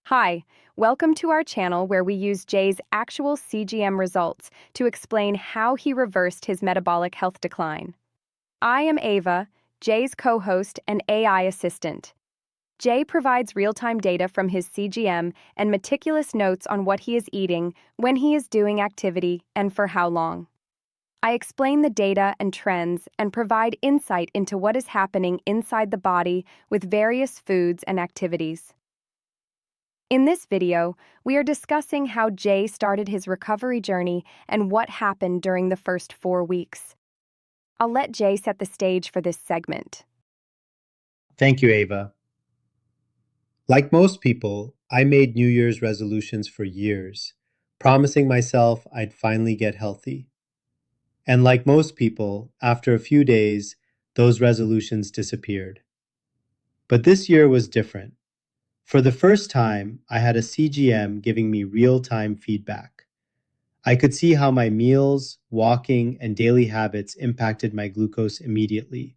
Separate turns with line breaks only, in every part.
Hi, welcome to our channel where we use Jay's actual CGM results to explain how he reversed his metabolic health decline. I am Ava, Jay's co-host and AI assistant. Jay provides real-time data from his CGM and meticulous notes on what he is eating, when he is doing activity, and for how long. I explain the data and trends and provide insight into what is happening inside the body with various foods and activities. In this video, we are discussing how Jay started his recovery journey and what happened during the first 4 weeks. I'll let Jay set the stage for this segment.
Thank you, Ava. Like most people, I made New Year's resolutions for years, promising myself I'd finally get healthy. And like most people, after a few days, those resolutions disappeared. But this year was different. For the first time, I had a CGM giving me real-time feedback. I could see how my meals, walking, and daily habits impacted my glucose immediately.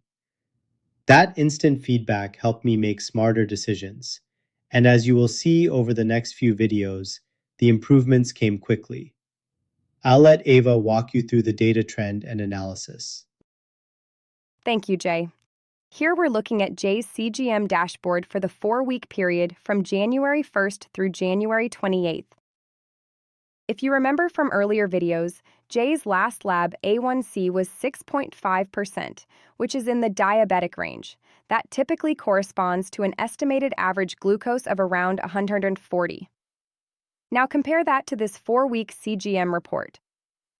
That instant feedback helped me make smarter decisions. And as you will see over the next few videos, the improvements came quickly. I'll let Ava walk you through the data trend and analysis.
Thank you, Jay. Here we're looking at Jay's CGM dashboard for the 4-week period from January 1st through January 28th. If you remember from earlier videos, Jay's last lab A1C was 6.5%, which is in the diabetic range. That typically corresponds to an estimated average glucose of around 140. Now compare that to this 4-week CGM report.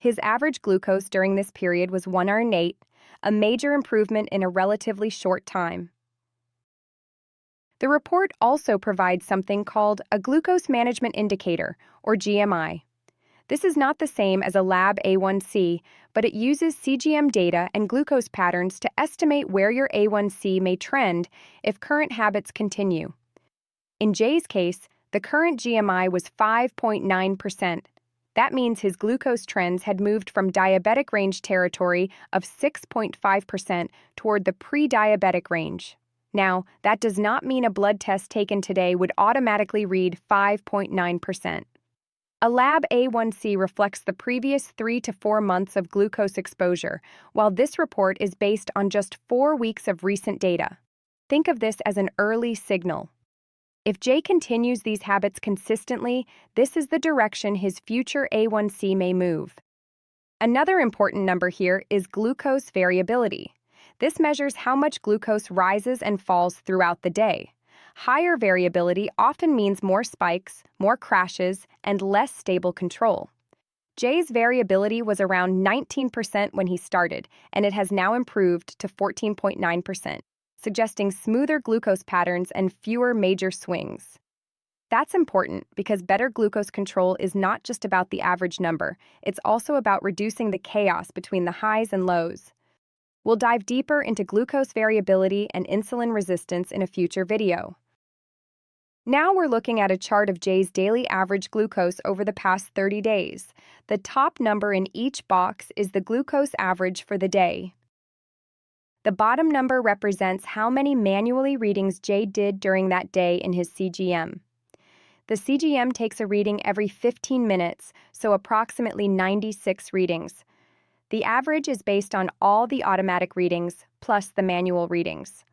His average glucose during this period was 108, a major improvement in a relatively short time. The report also provides something called a glucose management indicator, or GMI. This is not the same as a lab A1C, but it uses CGM data and glucose patterns to estimate where your A1C may trend if current habits continue. In Jay's case, the current GMI was 5.9%. That means his glucose trends had moved from diabetic range territory of 6.5% toward the pre-diabetic range. Now, that does not mean a blood test taken today would automatically read 5.9%. A lab A1C reflects the previous 3 to 4 months of glucose exposure, while this report is based on just 4 weeks of recent data. Think of this as an early signal. If Jay continues these habits consistently, this is the direction his future A1C may move. Another important number here is glucose variability. This measures how much glucose rises and falls throughout the day. Higher variability often means more spikes, more crashes, and less stable control. Jay's variability was around 19% when he started, and it has now improved to 14.9%. Suggesting smoother glucose patterns and fewer major swings. That's important because better glucose control is not just about the average number, it's also about reducing the chaos between the highs and lows. We'll dive deeper into glucose variability and insulin resistance in a future video. Now we're looking at a chart of Jay's daily average glucose over the past 30 days. The top number in each box is the glucose average for the day. The bottom number represents how many manually readings Jay did during that day in his CGM. The CGM takes a reading every 15 minutes, so approximately 96 readings. The average is based on all the automatic readings, plus the manual readings.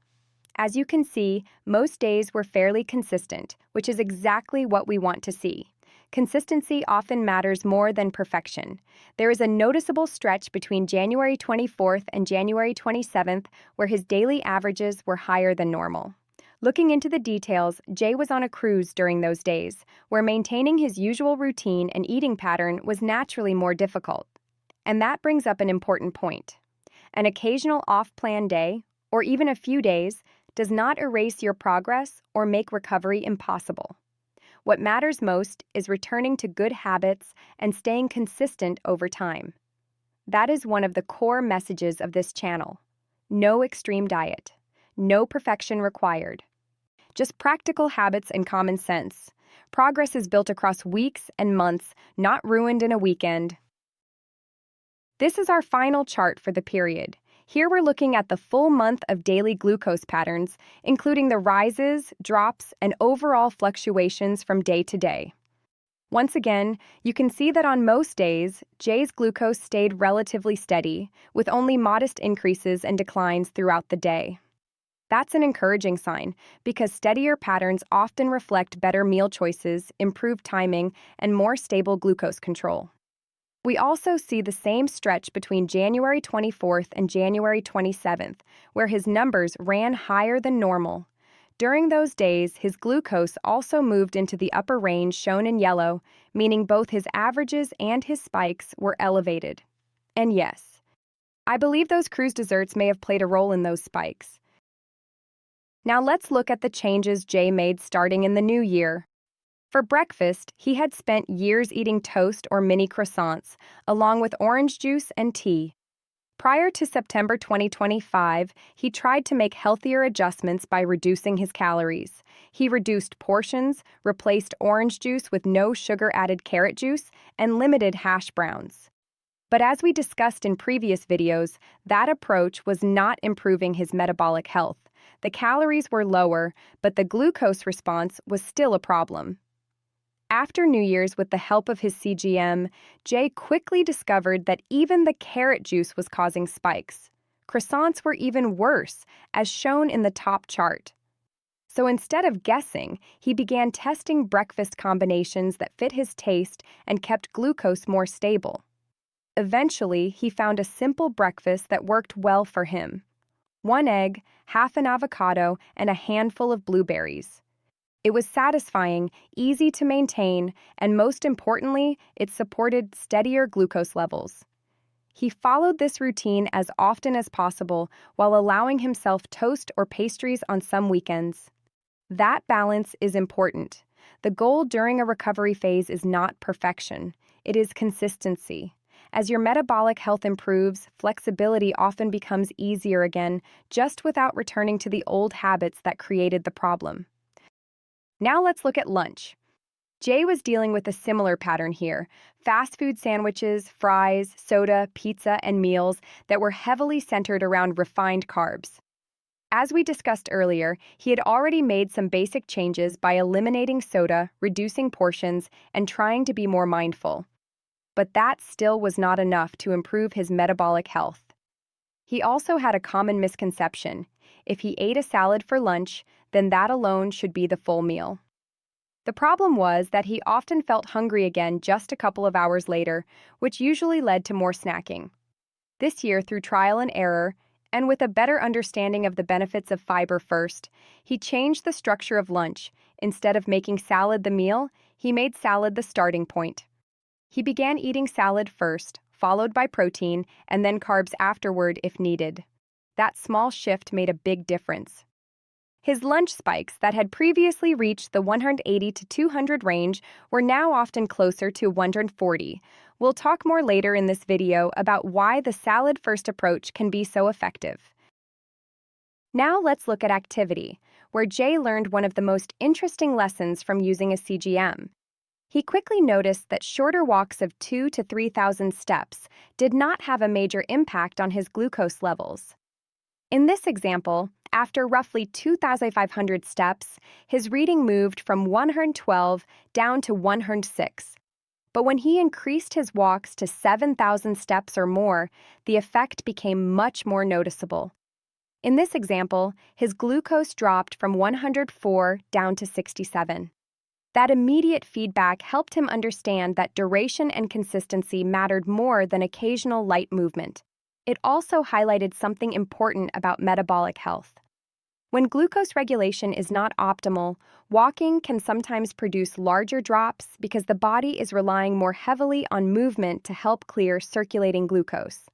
As you can see, most days were fairly consistent, which is exactly what we want to see. Consistency often matters more than perfection. There is a noticeable stretch between January 24th and January 27th where his daily averages were higher than normal. Looking into the details, Jay was on a cruise during those days, where maintaining his usual routine and eating pattern was naturally more difficult. And that brings up an important point. An occasional off-plan day, or even a few days, does not erase your progress or make recovery impossible. What matters most is returning to good habits and staying consistent over time. That is one of the core messages of this channel. No extreme diet. No perfection required. Just practical habits and common sense. Progress is built across weeks and months, not ruined in a weekend. This is our final chart for the period. Here we're looking at the full month of daily glucose patterns, including the rises, drops, and overall fluctuations from day to day. Once again, you can see that on most days, Jay's glucose stayed relatively steady, with only modest increases and declines throughout the day. That's an encouraging sign, because steadier patterns often reflect better meal choices, improved timing, and more stable glucose control. We also see the same stretch between January 24th and January 27th, where his numbers ran higher than normal. During those days, his glucose also moved into the upper range shown in yellow, meaning both his averages and his spikes were elevated. And yes, I believe those cruise desserts may have played a role in those spikes. Now let's look at the changes Jay made starting in the new year. For breakfast, he had spent years eating toast or mini croissants, along with orange juice and tea. Prior to September 2025, he tried to make healthier adjustments by reducing his calories. He reduced portions, replaced orange juice with no sugar-added carrot juice, and limited hash browns. But as we discussed in previous videos, that approach was not improving his metabolic health. The calories were lower, but the glucose response was still a problem. After New Year's, with the help of his CGM, Jay quickly discovered that even the carrot juice was causing spikes. Croissants were even worse, as shown in the top chart. So instead of guessing, he began testing breakfast combinations that fit his taste and kept glucose more stable. Eventually, he found a simple breakfast that worked well for him: 1 egg, half an avocado, and a handful of blueberries. It was satisfying, easy to maintain, and most importantly, it supported steadier glucose levels. He followed this routine as often as possible while allowing himself toast or pastries on some weekends. That balance is important. The goal during a recovery phase is not perfection, it is consistency. As your metabolic health improves, flexibility often becomes easier again, just without returning to the old habits that created the problem. Now let's look at lunch. Jay was dealing with a similar pattern here: fast food sandwiches, fries, soda, pizza, and meals that were heavily centered around refined carbs. As we discussed earlier, he had already made some basic changes by eliminating soda, reducing portions, and trying to be more mindful. But that still was not enough to improve his metabolic health. He also had a common misconception: if he ate a salad for lunch, then that alone should be the full meal. The problem was that he often felt hungry again just a couple of hours later, which usually led to more snacking. This year, through trial and error, and with a better understanding of the benefits of fiber first, he changed the structure of lunch. Instead of making salad the meal, he made salad the starting point. He began eating salad first, followed by protein, and then carbs afterward if needed. That small shift made a big difference. His lunch spikes that had previously reached the 180 to 200 range were now often closer to 140. We'll talk more later in this video about why the salad-first approach can be so effective. Now let's look at activity, where Jay learned one of the most interesting lessons from using a CGM. He quickly noticed that shorter walks of 2,000 to 3,000 steps did not have a major impact on his glucose levels. In this example, after roughly 2,500 steps, his reading moved from 112 down to 106. But when he increased his walks to 7,000 steps or more, the effect became much more noticeable. In this example, his glucose dropped from 104 down to 67. That immediate feedback helped him understand that duration and consistency mattered more than occasional light movement. It also highlighted something important about metabolic health. When glucose regulation is not optimal, walking can sometimes produce larger drops because the body is relying more heavily on movement to help clear circulating glucose.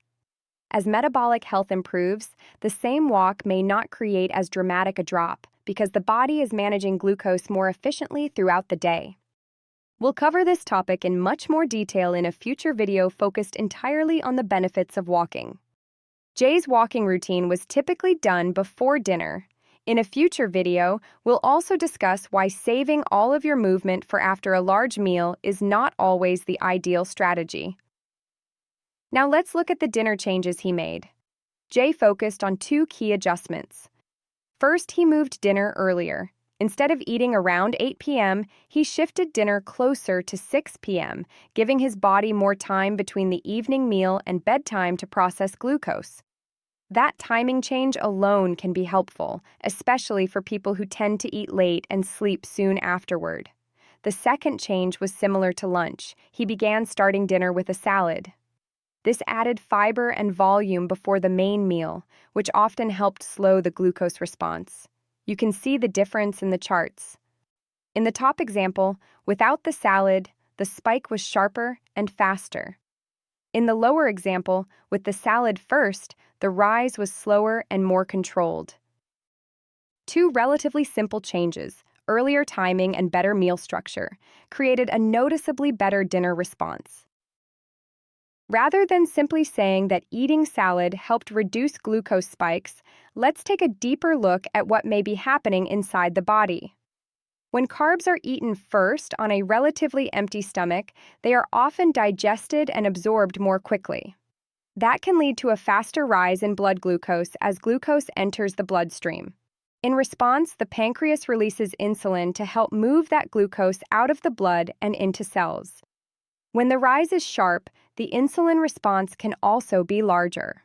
As metabolic health improves, the same walk may not create as dramatic a drop because the body is managing glucose more efficiently throughout the day. We'll cover this topic in much more detail in a future video focused entirely on the benefits of walking. Jay's walking routine was typically done before dinner. In a future video, we'll also discuss why saving all of your movement for after a large meal is not always the ideal strategy. Now let's look at the dinner changes he made. Jay focused on two key adjustments. First, he moved dinner earlier. Instead of eating around 8 p.m., he shifted dinner closer to 6 p.m., giving his body more time between the evening meal and bedtime to process glucose. That timing change alone can be helpful, especially for people who tend to eat late and sleep soon afterward. The second change was similar to lunch. He began starting dinner with a salad. This added fiber and volume before the main meal, which often helped slow the glucose response. You can see the difference in the charts. In the top example, without the salad, the spike was sharper and faster. In the lower example, with the salad first, the rise was slower and more controlled. Two relatively simple changes, earlier timing and better meal structure, created a noticeably better dinner response. Rather than simply saying that eating salad helped reduce glucose spikes, let's take a deeper look at what may be happening inside the body. When carbs are eaten first on a relatively empty stomach, they are often digested and absorbed more quickly. That can lead to a faster rise in blood glucose as glucose enters the bloodstream. In response, the pancreas releases insulin to help move that glucose out of the blood and into cells. When the rise is sharp, the insulin response can also be larger.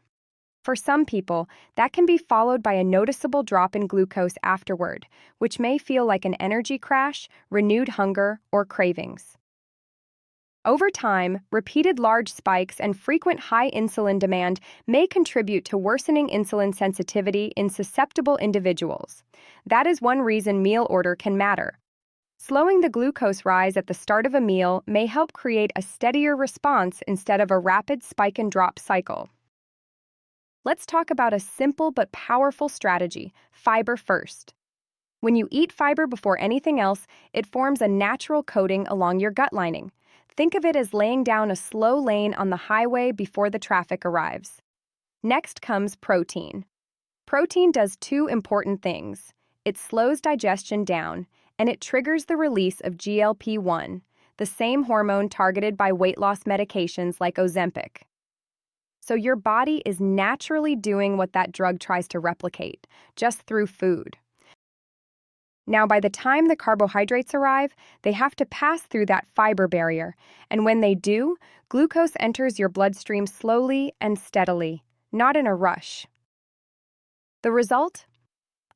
For some people, that can be followed by a noticeable drop in glucose afterward, which may feel like an energy crash, renewed hunger, or cravings. Over time, repeated large spikes and frequent high insulin demand may contribute to worsening insulin sensitivity in susceptible individuals. That is one reason meal order can matter. Slowing the glucose rise at the start of a meal may help create a steadier response instead of a rapid spike and drop cycle. Let's talk about a simple but powerful strategy: fiber first. When you eat fiber before anything else, it forms a natural coating along your gut lining. Think of it as laying down a slow lane on the highway before the traffic arrives. Next comes protein. Protein does two important things. It slows digestion down, and it triggers the release of GLP-1, the same hormone targeted by weight loss medications like Ozempic. So your body is naturally doing what that drug tries to replicate, just through food. Now, by the time the carbohydrates arrive, they have to pass through that fiber barrier, and when they do, glucose enters your bloodstream slowly and steadily, not in a rush. The result?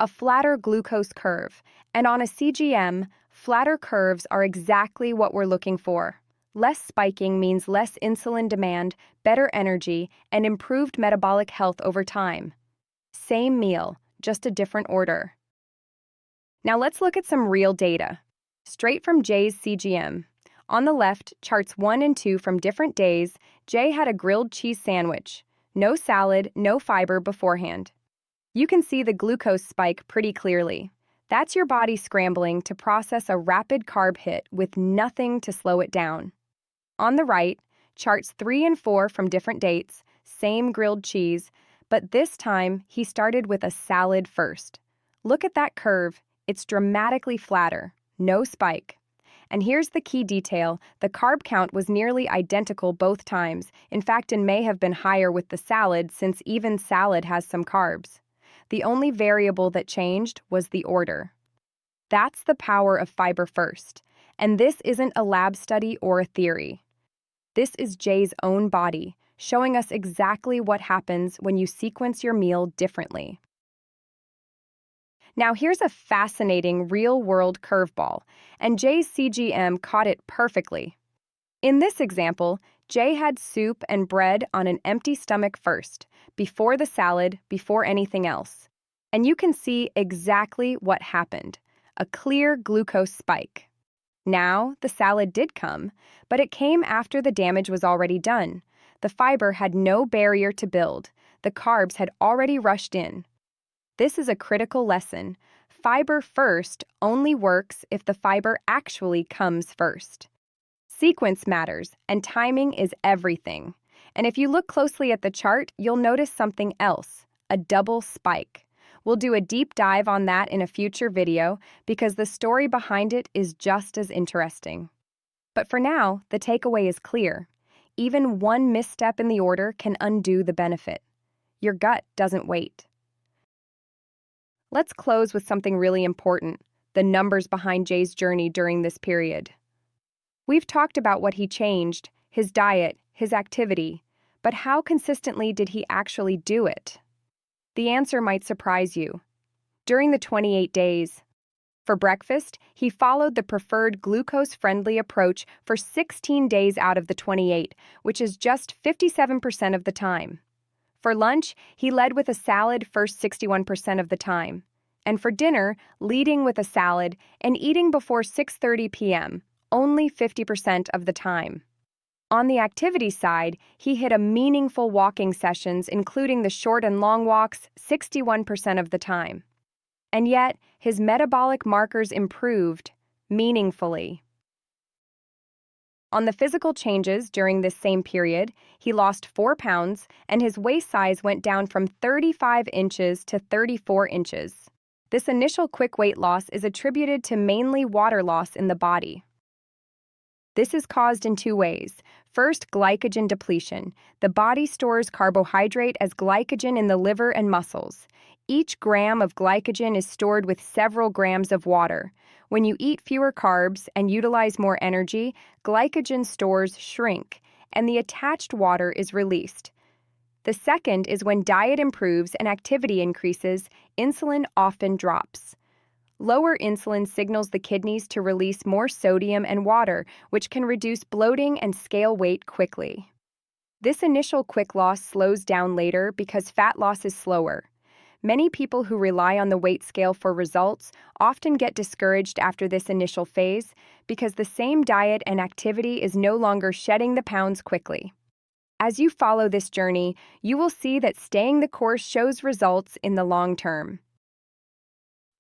A flatter glucose curve, and on a CGM, flatter curves are exactly what we're looking for. Less spiking means less insulin demand, better energy, and improved metabolic health over time. Same meal, just a different order. Now let's look at some real data. Straight from Jay's CGM. On the left, charts 1 and 2 from different days, Jay had a grilled cheese sandwich. No salad, no fiber beforehand. You can see the glucose spike pretty clearly. That's your body scrambling to process a rapid carb hit with nothing to slow it down. On the right, charts 3 and 4 from different dates, same grilled cheese, but this time he started with a salad first. Look at that curve. It's dramatically flatter, no spike. And here's the key detail: the carb count was nearly identical both times. In fact, it may have been higher with the salad, since even salad has some carbs. The only variable that changed was the order. That's the power of fiber first. And this isn't a lab study or a theory. This is Jay's own body, showing us exactly what happens when you sequence your meal differently. Now here's a fascinating real-world curveball, and Jay's CGM caught it perfectly. In this example, Jay had soup and bread on an empty stomach first, before the salad, before anything else. And you can see exactly what happened: a clear glucose spike. Now, the salad did come, but it came after the damage was already done. The fiber had no barrier to build. The carbs had already rushed in. This is a critical lesson. Fiber first only works if the fiber actually comes first. Sequence matters, and timing is everything. And if you look closely at the chart, you'll notice something else: a double spike. We'll do a deep dive on that in a future video because the story behind it is just as interesting. But for now, the takeaway is clear. Even one misstep in the order can undo the benefit. Your gut doesn't wait. Let's close with something really important: the numbers behind Jay's journey during this period. We've talked about what he changed, his diet, his activity, but how consistently did he actually do it? The answer might surprise you. During the 28 days, for breakfast, he followed the preferred glucose-friendly approach for 16 days out of the 28, which is just 57% of the time. For lunch, he led with a salad first 61% of the time. And for dinner, leading with a salad and eating before 6:30 p.m., only 50% of the time. On the activity side, he hit a meaningful walking sessions, including the short and long walks, 61% of the time. And yet, his metabolic markers improved meaningfully. On the physical changes during this same period, he lost 4 pounds and his waist size went down from 35 inches to 34 inches. This initial quick weight loss is attributed to mainly water loss in the body. This is caused in 2 ways. First, glycogen depletion. The body stores carbohydrate as glycogen in the liver and muscles. Each gram of glycogen is stored with several grams of water. When you eat fewer carbs and utilize more energy, glycogen stores shrink, and the attached water is released. The second is when diet improves and activity increases, insulin often drops. Lower insulin signals the kidneys to release more sodium and water, which can reduce bloating and scale weight quickly. This initial quick loss slows down later because fat loss is slower. Many people who rely on the weight scale for results often get discouraged after this initial phase because the same diet and activity is no longer shedding the pounds quickly. As you follow this journey, you will see that staying the course shows results in the long term.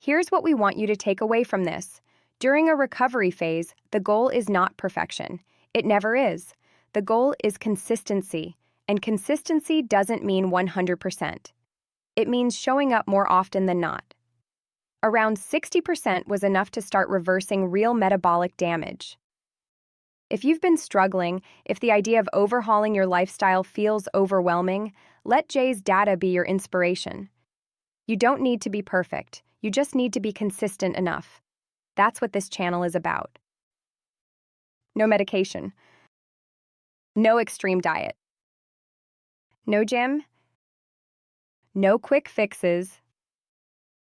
Here's what we want you to take away from this. During a recovery phase, the goal is not perfection. It never is. The goal is consistency, and consistency doesn't mean 100%. It means showing up more often than not. Around 60% was enough to start reversing real metabolic damage. If you've been struggling, if the idea of overhauling your lifestyle feels overwhelming, let Jay's data be your inspiration. You don't need to be perfect. You just need to be consistent enough. That's what this channel is about. No medication. No extreme diet. No gym. No quick fixes.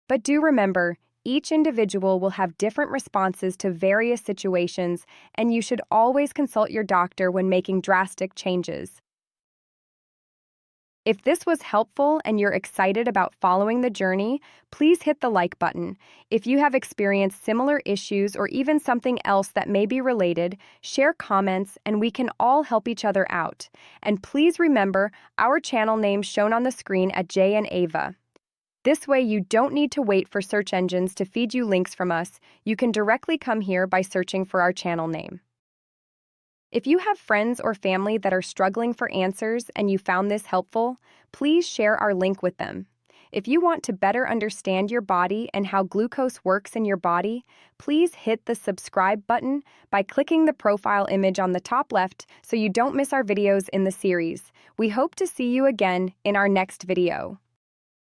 But do remember, each individual will have different responses to various situations, and you should always consult your doctor when making drastic changes. If this was helpful and you're excited about following the journey, please hit the like button. If you have experienced similar issues or even something else that may be related, share comments and we can all help each other out. And please remember our channel name shown on the screen at Jay and Ava. This way you don't need to wait for search engines to feed you links from us. You can directly come here by searching for our channel name. If you have friends or family that are struggling for answers and you found this helpful, please share our link with them. If you want to better understand your body and how glucose works in your body, please hit the subscribe button by clicking the profile image on the top left so you don't miss our videos in the series. We hope to see you again in our next video.